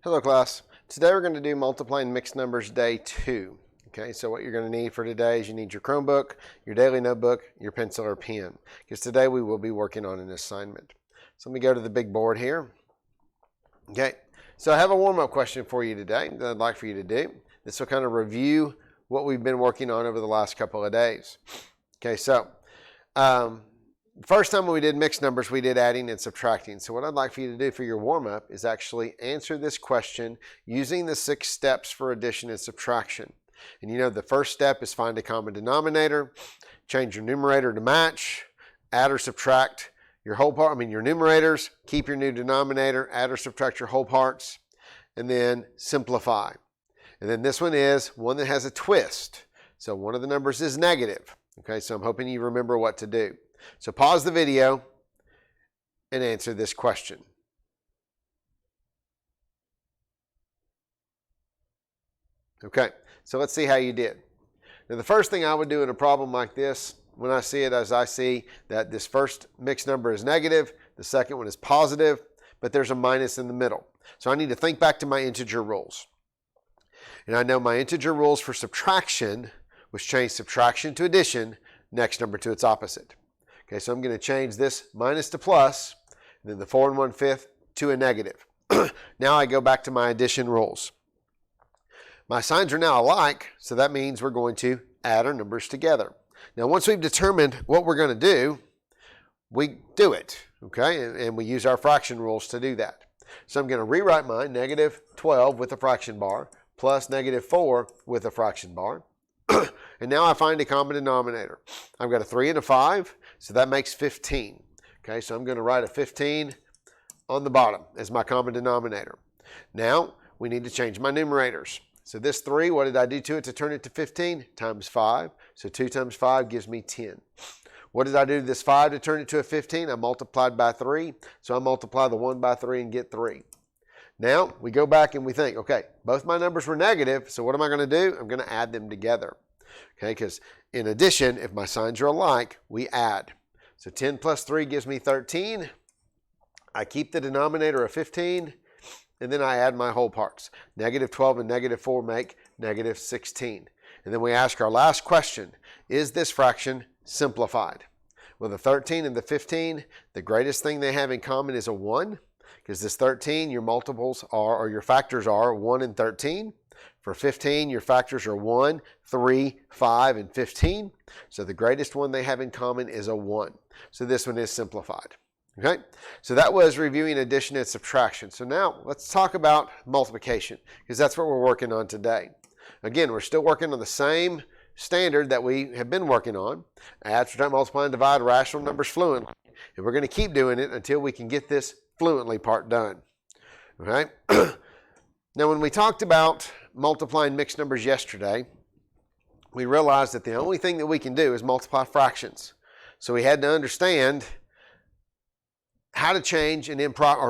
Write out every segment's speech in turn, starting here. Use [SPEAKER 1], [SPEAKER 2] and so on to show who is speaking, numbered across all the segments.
[SPEAKER 1] Hello class. Today we're going to do multiplying mixed numbers day 2. Okay, so what you're going to need for today is you need your Chromebook, your daily notebook, your pencil or pen, because today we will be working on an assignment. So let me go to the big board here. Okay, so I have a warm-up question for you today that I'd like for you to do. This will kind of review what we've been working on over the last couple of days. Okay, so the first time when we did mixed numbers, we did adding and subtracting. So what I'd like for you to do for your warm-up is actually answer this question using the 6 steps for addition and subtraction. And you know the first step is find a common denominator, change your numerator to match, add or subtract your whole part, your numerators, keep your new denominator, add or subtract your whole parts, and then simplify. And then this one is one that has a twist. So one of the numbers is negative. Okay, so I'm hoping you remember what to do. So pause the video and answer this question. Okay, so let's see how you did. Now the first thing I would do in a problem like this, when I see it, as I see that this first mixed number is negative, the second one is positive, but there's a minus in the middle. So I need to think back to my integer rules. And I know my integer rules for subtraction was change subtraction to addition, next number to its opposite. Okay, so I'm going to change this minus to plus, and then the 4 1/5 to a negative. Now I go back to my addition rules. My signs are now alike, so that means we're going to add our numbers together. Now once we've determined what we're going to do, we do it, okay? And we use our fraction rules to do that. So I'm going to rewrite mine, negative 12 with a fraction bar, plus negative 4 with a fraction bar. And now I find a common denominator. I've got a 3 and a 5, so that makes 15. Okay, so I'm going to write a 15 on the bottom as my common denominator. Now we need to change my numerators. So this 3, what did I do to it to turn it to 15? Times 5. So 2 times 5 gives me 10. What did I do to this 5 to turn it to a 15? I multiplied by 3. So I multiply the 1 by 3 and get 3. Now we go back and we think, okay, both my numbers were negative, so what am I going to do? I'm going to add them together. Okay, because in addition, if my signs are alike, we add. So 10 plus 3 gives me 13. I keep the denominator of 15, and then I add my whole parts. Negative 12 and negative 4 make negative 16. And then we ask our last question, is this fraction simplified? Well, the 13 and the 15, the greatest thing they have in common is a 1, because this 13, your multiples are, or your factors are 1 and 13. For 15, your factors are 1, 3, 5, and 15. So the greatest one they have in common is a 1. So this one is simplified. Okay, so that was reviewing addition and subtraction. So now let's talk about multiplication, because that's what we're working on today. Again, we're still working on the same standard that we have been working on. Add, subtract, multiply, and divide rational numbers fluently. And we're going to keep doing it until we can get this fluently part done. Okay. Now when we talked about multiplying mixed numbers yesterday, we realized that the only thing that we can do is multiply fractions. So we had to understand how to change an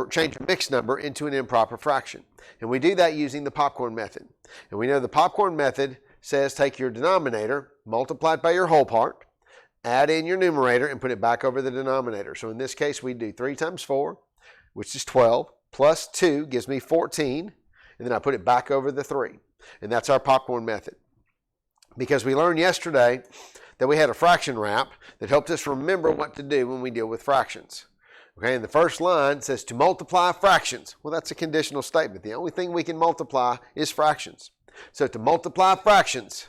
[SPEAKER 1] change a mixed number into an improper fraction. And we do that using the popcorn method. And we know the popcorn method says take your denominator, multiply it by your whole part, add in your numerator, and put it back over the denominator. So in this case, we do 3 times 4, which is 12, plus 2 gives me 14. And then I put it back over the 3. And that's our popcorn method. Because we learned yesterday that we had a fraction wrap that helped us remember what to do when we deal with fractions. Okay, and the first line says to multiply fractions. Well, that's a conditional statement. The only thing we can multiply is fractions. So to multiply fractions,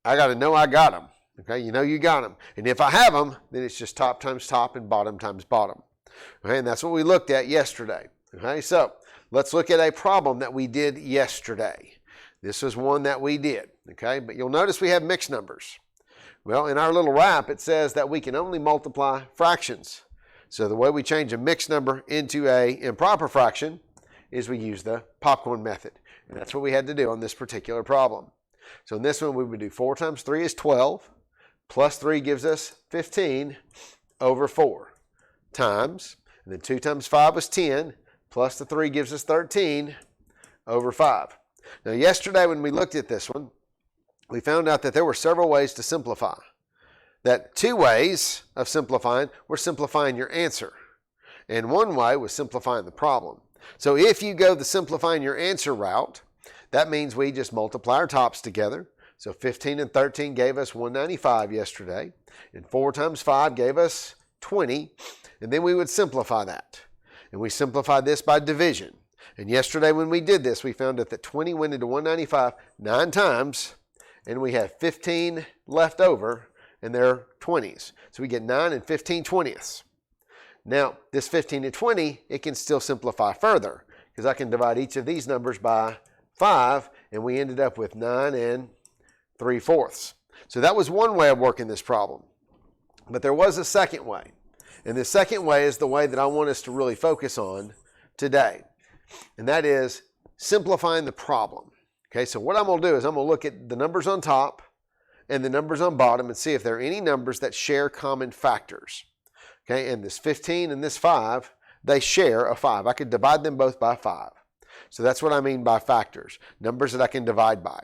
[SPEAKER 1] I got to know I got them. Okay, you know you got them. And if I have them, then it's just top times top and bottom times bottom. Okay, and that's what we looked at yesterday. Okay, so let's look at a problem that we did yesterday. This is one that we did, okay? But you'll notice we have mixed numbers. Well, in our little wrap, it says that we can only multiply fractions. So the way we change a mixed number into a improper fraction is we use the popcorn method. And that's what we had to do on this particular problem. So in this one, we would do 4 times 3 is 12, plus 3 gives us 15 over 4, times, and then 2 times 5 was 10, plus the 3 gives us 13 over 5. Now yesterday when we looked at this one, we found out that there were several ways to simplify. That 2 ways of simplifying were simplifying your answer. And one way was simplifying the problem. So if you go the simplifying your answer route, that means we just multiply our tops together. So 15 and 13 gave us 195 yesterday, and 4 times 5 gave us 20, and then we would simplify that. And we simplified this by division. And yesterday when we did this, we found out that 20 went into 195 9 times, and we have 15 left over, and they're 20s. So we get 9 and 15 20ths. Now, this 15 and 20, it can still simplify further, because I can divide each of these numbers by 5, and we ended up with 9 and 3/4. So that was one way of working this problem. But there was a second way. And the second way is the way that I want us to really focus on today. And that is simplifying the problem. Okay, so what I'm going to do is I'm going to look at the numbers on top and the numbers on bottom and see if there are any numbers that share common factors. Okay, and this 15 and this 5, they share a 5. I could divide them both by 5. So that's what I mean by factors, numbers that I can divide by.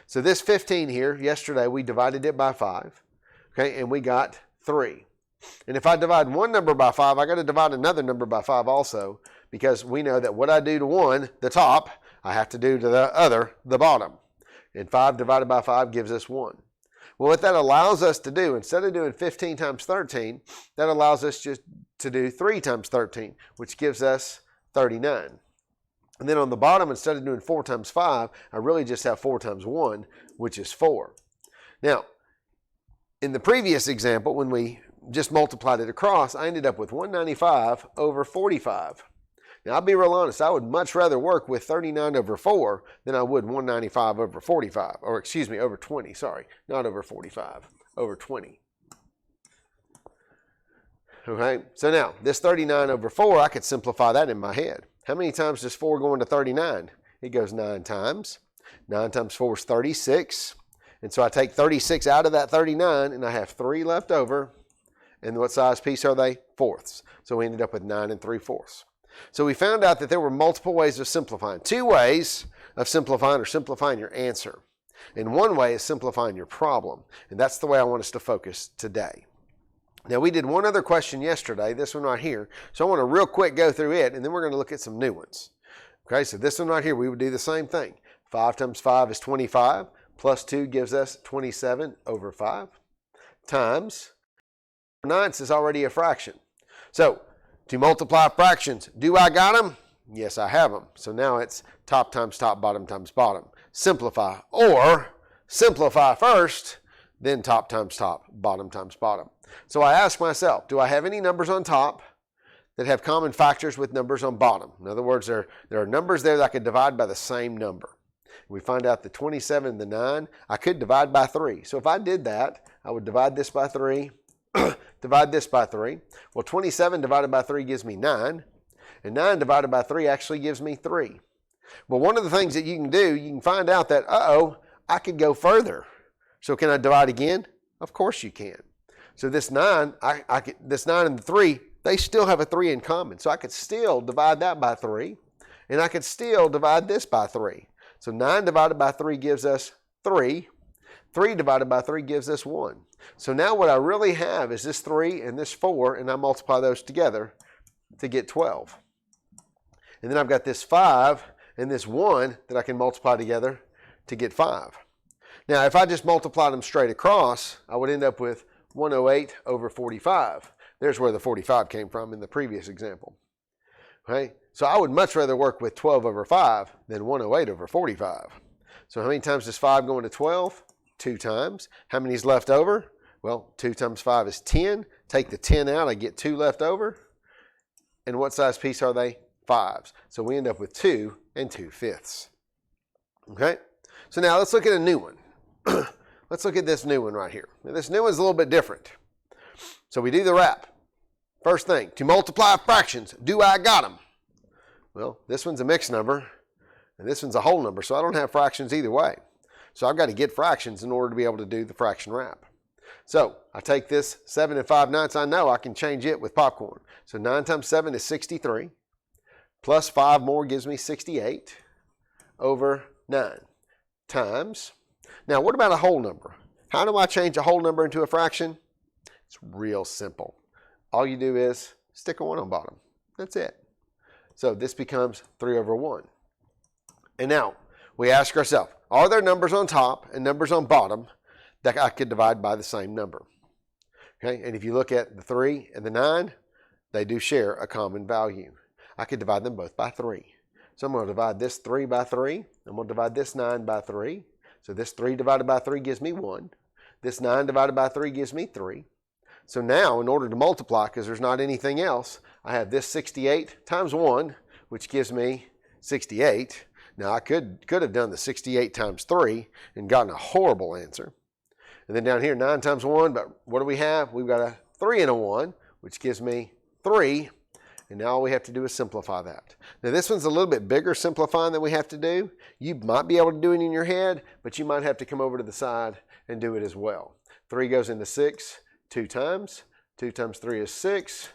[SPEAKER 1] So this 15 here, yesterday we divided it by 5, okay, and we got 3. And if I divide one number by 5, I got to divide another number by 5 also, because we know that what I do to one, the top, I have to do to the other, the bottom. And 5 divided by 5 gives us 1. Well, what that allows us to do, instead of doing 15 times 13, that allows us just to do 3 times 13, which gives us 39. And then on the bottom, instead of doing 4 times 5, I really just have 4 times 1, which is 4. Now, in the previous example, when we just multiplied it across, I ended up with 195 over 45. Now, I'll be real honest, I would much rather work with 39 over 4 than I would 195 over 45, or excuse me, over 20, sorry, not over 45, over 20. Okay, so now, this 39 over 4, I could simplify that in my head. How many times does 4 go into 39? It goes 9 times. 9 times 4 is 36. And so I take 36 out of that 39, and I have 3 left over. And what size piece are they? Fourths. So we ended up with 9 3/4. So we found out that there were multiple ways of simplifying. 2 ways of simplifying or simplifying your answer. And 1 way is simplifying your problem. And that's the way I want us to focus today. Now, we did one other question yesterday, this one right here. So I want to real quick go through it, and then we're going to look at some new ones. Okay, so this one right here, we would do the same thing. 5 times 5 is 25, plus 2 gives us 27 over 5, times 9 is already a fraction. So, to multiply fractions, do I got them? Yes, I have them. So now it's top times top, bottom times bottom. Simplify, or simplify first, then top times top, bottom times bottom. So I ask myself, do I have any numbers on top that have common factors with numbers on bottom? In other words, there are numbers there that I could divide by the same number. We find out the 27 and the 9, I could divide by 3. So if I did that, I would divide this by 3, divide this by 3. Well, 27 divided by 3 gives me 9, and 9 divided by 3 actually gives me 3. Well, one of the things that you can do, you can find out that, I could go further. So can I divide again? Of course you can. So this 9, this 9 and the 3, they still have a 3 in common. So I could still divide that by 3, and I could still divide this by 3. So 9 divided by 3 gives us 3. 3 divided by 3 gives us 1. So now what I really have is this 3 and this 4, and I multiply those together to get 12. And then I've got this 5 and this 1 that I can multiply together to get 5. Now, if I just multiplied them straight across, I would end up with 108 over 45. There's where the 45 came from in the previous example. Okay? So I would much rather work with 12 over 5 than 108 over 45. So how many times does 5 go into 12? 2 times. How many is left over? Well, 2 times 5 is 10. Take the 10 out, I get 2 left over. And what size piece are they? 5s. So we end up with 2 and 2/5. Okay? So now let's look at a new one. Let's look at this new one right here. Now, this new one's a little bit different. So we do the wrap. First thing, to multiply fractions, do I got them? Well, this one's a mixed number, and this one's a whole number, so I don't have fractions either way. So I've got to get fractions in order to be able to do the fraction wrap. So I take this 7 and 5/9, I know I can change it with popcorn. So 9 times 7 is 63, plus 5 more gives me 68 over 9 times. Now, what about a whole number? How do I change a whole number into a fraction? It's real simple. All you do is stick a 1 on bottom. That's it. So this becomes 3 over 1. And now we ask ourselves, are there numbers on top and numbers on bottom that I could divide by the same number? Okay, and if you look at the 3 and the 9, they do share a common value. I could divide them both by 3. So I'm going to divide this 3 by 3. I'm going to divide this 9 by 3. So this 3 divided by 3 gives me 1. This 9 divided by 3 gives me 3. So now, in order to multiply, because there's not anything else, I have this 68 times 1, which gives me 68. Now, I could have done the 68 times 3 and gotten a horrible answer. And then down here, 9 times 1, but what do we have? We've got a 3 and a 1, which gives me 3. And now all we have to do is simplify that. Now, this one's a little bit bigger simplifying than we have to do. You might be able to do it in your head, but you might have to come over to the side and do it as well. 3 goes into 6 2 times. 2 times 3 is 6.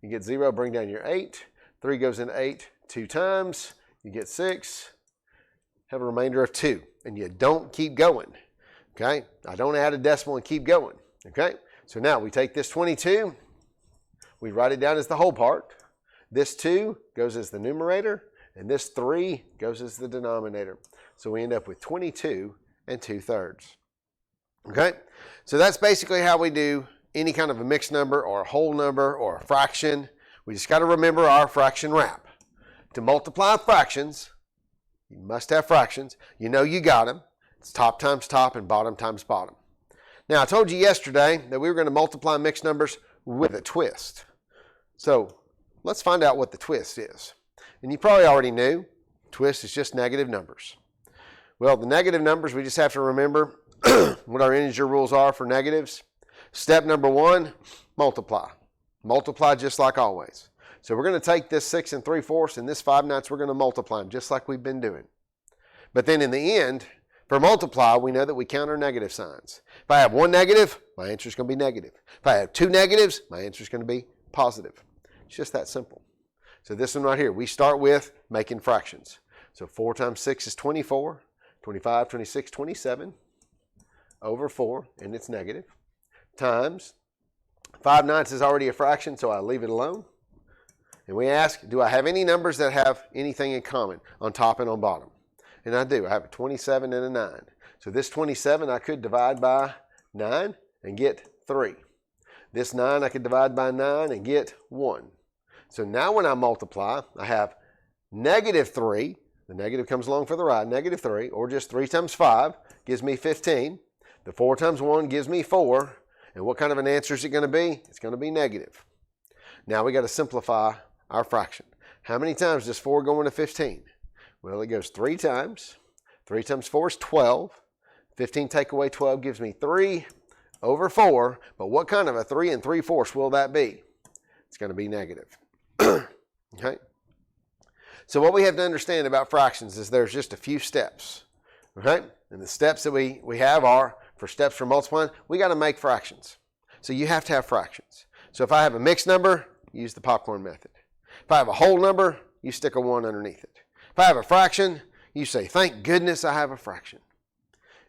[SPEAKER 1] You get 0, bring down your 8. 3 goes into 8 2 times. You get 6. Have a remainder of 2. And you don't keep going. Okay? I don't add a decimal and keep going. Okay? So now we take this 22. We write it down as the whole part. This 2 goes as the numerator. And this 3 goes as the denominator. So we end up with 22 2/3. Okay? So that's basically how we do any kind of a mixed number or a whole number or a fraction. We just got to remember our fraction wrap. To multiply fractions, you must have fractions. You know you got them. It's top times top and bottom times bottom. Now, I told you yesterday that we were going to multiply mixed numbers with a twist. So let's find out what the twist is. And you probably already knew, twist is just negative numbers. Well, the negative numbers, we just have to remember what our integer rules are for negatives. Step number 1, multiply. Multiply just like always. So we're going to take this 6 3/4 and this 5/9, we're going to multiply them just like we've been doing. But then in the end, for multiply, we know that we count our negative signs. If I have 1 negative, my answer is going to be negative. If I have 2 negatives, my answer is going to be positive. It's just that simple. So this one right here, we start with making fractions. So 4 times 6 is 24, 25, 26, 27, over 4, and it's negative, times 5/9 is already a fraction, so I leave it alone. And we ask, do I have any numbers that have anything in common on top and on bottom? And I do. I have a 27 and a 9. So this 27 I could divide by 9 and get 3. This 9 I could divide by 9 and get 1. So now when I multiply, I have negative 3. The negative comes along for the ride, negative 3, or just 3 times 5 gives me 15. The 4 times 1 gives me 4. And what kind of an answer is it going to be? It's going to be negative. Now we got to simplify our fraction. How many times does 4 go into 15? Well, it goes 3 times. 3 times 4 is 12. 15 take away 12 gives me 3 over 4. But what kind of a 3 3/4 will that be? It's going to be negative. Okay? So what we have to understand about fractions is there's just a few steps. Okay? And the steps that we have are, for steps for multiplying, we got to make fractions. So you have to have fractions. So if I have a mixed number, use the popcorn method. If I have a whole number, you stick a 1 underneath it. If I have a fraction, you say, thank goodness I have a fraction.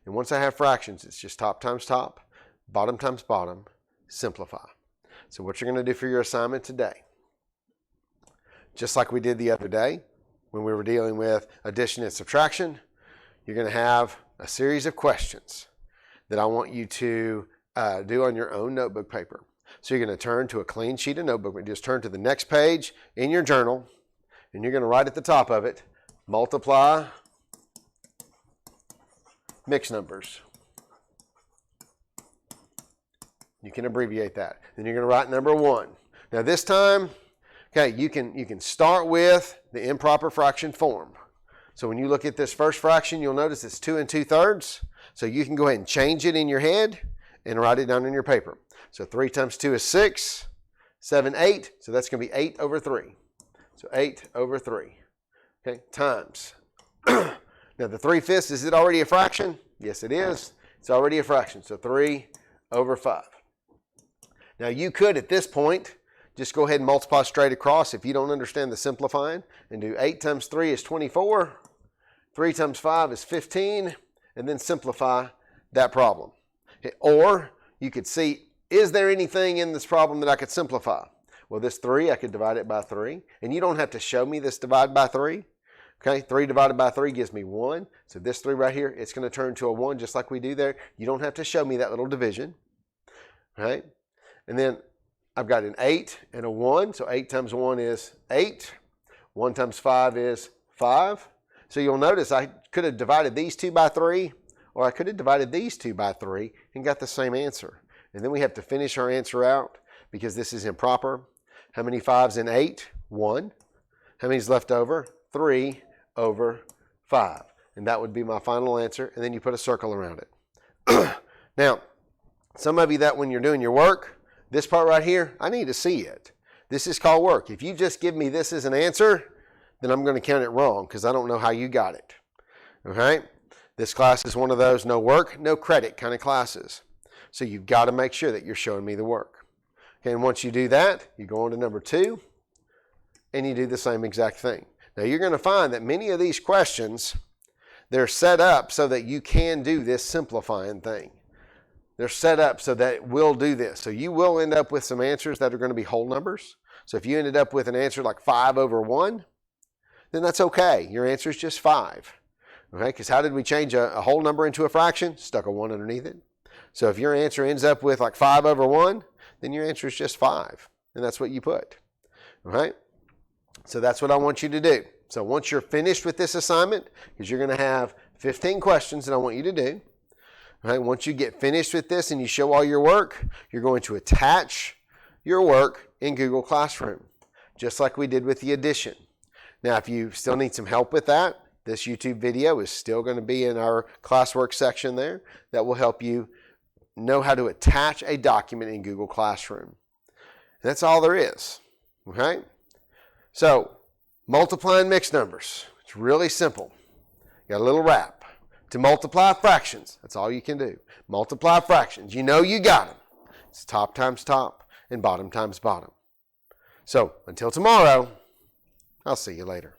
[SPEAKER 1] And once I have fractions, it's just top times top, bottom times bottom, simplify. So what you're going to do for your assignment today, just like we did the other day when we were dealing with addition and subtraction, you're going to have a series of questions that I want you to do on your own notebook paper. So you're going to turn to a clean sheet of notebook. Just turn to the next page in your journal, and you're going to write at the top of it, multiply mixed numbers. You can abbreviate that. Then you're going to write number 1. Now this time, okay, you can start with the improper fraction form. So when you look at this first fraction, you'll notice it's 2 2/3. So you can go ahead and change it in your head and write it down in your paper. So 3 times 2 is 6, 7, 8. So that's going to be 8 over 3. So 8 over 3. Okay, times. Now the 3/5, is it already a fraction? Yes, it is. It's already a fraction. So 3 over 5. Now you could, at this point, just go ahead and multiply straight across if you don't understand the simplifying, and do 8 times 3 is 24. 3 times 5 is 15. And then simplify that problem. Or you could see, is there anything in this problem that I could simplify? Well, this 3, I could divide it by 3. And you don't have to show me this divide by 3. Okay, 3 divided by 3 gives me 1. So this 3 right here, it's going to turn to a 1 just like we do there. You don't have to show me that little division. Right? And then I've got an 8 and a 1. So 8 times 1 is 8. 1 times 5 is 5. So you'll notice I could have divided these 2 by 3, or I could have divided these 2 by 3 and got the same answer. And then we have to finish our answer out because this is improper. How many 5s in 8? 1. How many is left over? 3 over 5. And that would be my final answer. And then you put a circle around it. Now, some of you that when you're doing your work, this part right here, I need to see it. This is called work. If you just give me this as an answer, then I'm going to count it wrong because I don't know how you got it. Okay? This class is one of those no work, no credit kind of classes. So you've got to make sure that you're showing me the work. Okay, and once you do that, you go on to number 2, and you do the same exact thing. Now you're going to find that many of these questions, they're set up so that you can do this simplifying thing. They're set up so that it will do this. So you will end up with some answers that are going to be whole numbers. So if you ended up with an answer like 5 over 1, then that's okay. Your answer is just 5. Okay, because how did we change a whole number into a fraction? Stuck a 1 underneath it. So if your answer ends up with like 5 over 1, then your answer is just 5. And that's what you put. All right? So that's what I want you to do. So once you're finished with this assignment, because you're going to have 15 questions that I want you to do. All right? Once you get finished with this and you show all your work, you're going to attach your work in Google Classroom, just like we did with the addition. Now, if you still need some help with that, this YouTube video is still going to be in our classwork section there that will help you know how to attach a document in Google Classroom. And that's all there is. Okay? So, multiplying mixed numbers. It's really simple. You got a little rap. To multiply fractions, that's all you can do. Multiply fractions. You know you got them. It's top times top and bottom times bottom. So, until tomorrow, I'll see you later.